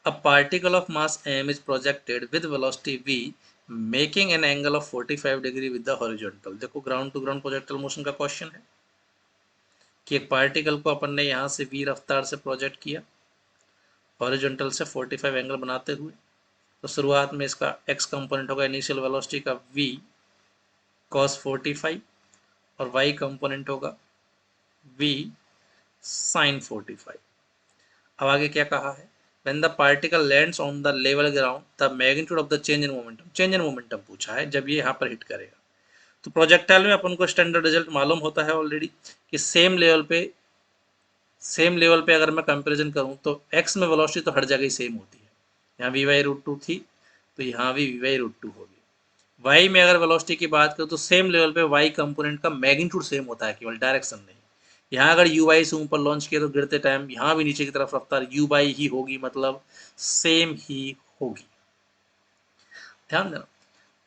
A particle of mass m is projected with velocity v making an angle of 45 degree with the horizontal। देखो ground to ground projectile motion का question है कि एक particle को अपन ने यहाँ से v रफ्तार से प्रोजेक्ट किया हॉरिजॉन्टल से 45 एंगल बनाते हुए। तो शुरुआत में इसका x कंपोनेंट होगा इनिशियल वेलोसिटी का v cos 45 और y कंपोनेंट होगा v sin 45। अब आगे क्या कहा है, when the particle lands on the level ground the magnitude of the change in momentum, change in momentum पूछा है जब ये यहाँ पर हिट करेगा। तो प्रोजेक्टाइल में अपन को स्टैंडर्ड रिजल्ट मालूम होता है ऑलरेडी कि सेम लेवल पे अगर मैं कंपैरिजन करूं तो x में वेलोसिटी तो हर जगह ही सेम होती है, यहाँ v/√2 थी तो यहाँ भी v/√2 होगी। y में अगर वेलोसिटी की बात करूं तो सेम लेवल पे y कंपोनेंट का मैग्नीट्यूड सेम होता है, केवल डायरेक्शन नहीं। यहाँ अगर यू बाई से ऊपर लॉन्च किया तो गिरते टाइम यहाँ भी नीचे की तरफ रफ्तार यू बाई ही होगी, मतलब सेम ही होगी। ध्यान देना।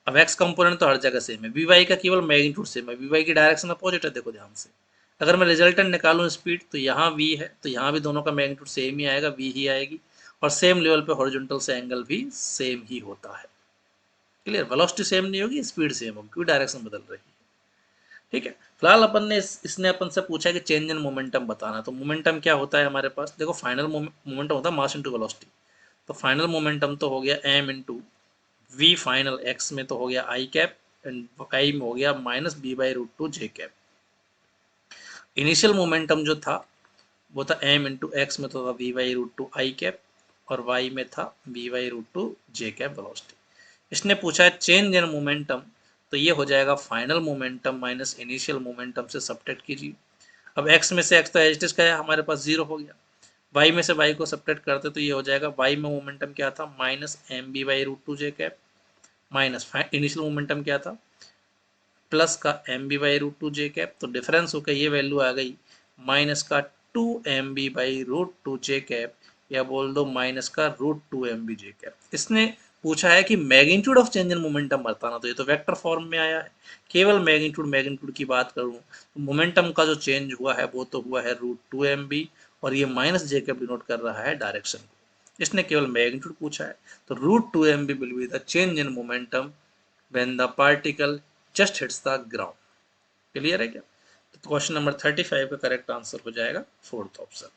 अब एक्स कंपोनेंट तो हर जगह सेम है, वी वाई का केवल मैग्नीट्यूड सेम है, वी वाई की डायरेक्शन अपोजिट है। देखो ध्यान से, अगर मैं रिजल्टेंट निकालूं स्पीड तो यहाँ वी है तो यहाँ भी दोनों का मैग्नीट्यूड सेम ही आएगा, वी ही आएगी। और सेम लेवल पे हॉरिजॉन्टल से एंगल भी सेम ही होता है। क्लियर, वेलोसिटी सेम नहीं होगी, स्पीड सेम होगी क्योंकि डायरेक्शन बदल रही है। ठीक है, फिलहाल अपन ने इसने अपन से पूछा कि चेंज इन मोमेंटम बताना। तो मोमेंटम क्या होता है हमारे पास, देखो फाइनल मोमेंटम होता है मास इनटू वेलोसिटी। तो फाइनल मोमेंटम तो हो गया M into V final, X में तो हो गया आई कैप एंड वाई में हो गया माइनस b/√2 जे कैप। इनिशियल मोमेंटम जो था वो था एम इंटू एक्स में तो था v/√2 आई कैप और वाई में था v/√2 जे कैप वेलोसिटी। इसने पूछा है चेंज इन मोमेंटम, तो ये हो जाएगा final momentum minus initial momentum से सब्ट्रैक्ट कीजिए। अब x में से x तो एज का है हमारे पास जीरो हो गया, y में से y को सब्ट्रैक्ट करते तो ये हो जाएगा y में मोमेंटम क्या था माइनस mb/√2 जे कैप माइनस इनिशियल मोमेंटम क्या था प्लस का mb/√2 जे कैप। तो डिफरेंस होकर ये वैल्यू आ गई माइनस का 2mb/√2 जे कैप, या बोल दो माइनस का √2 mb जे कैप। इसने पूछा है कि magnitude of change in momentum बताना, तो ये तो वेक्टर फॉर्म में आया है। केवल मैग्नीट्यूड की बात करूं तो मोमेंटम का जो चेंज हुआ है वो तो हुआ है √2 mb, और ये माइनस जे कैप डिनोट कर रहा है डायरेक्शन को। इसने केवल मैग्नीट्यूड पूछा है, तो √2 mb will be the change in momentum when the particle just hits the ground। Clear है क्या? तो क्वेश्चन नंबर 35 का करेक्ट आंसर हो जाएगा फोर्थ ऑप्शन।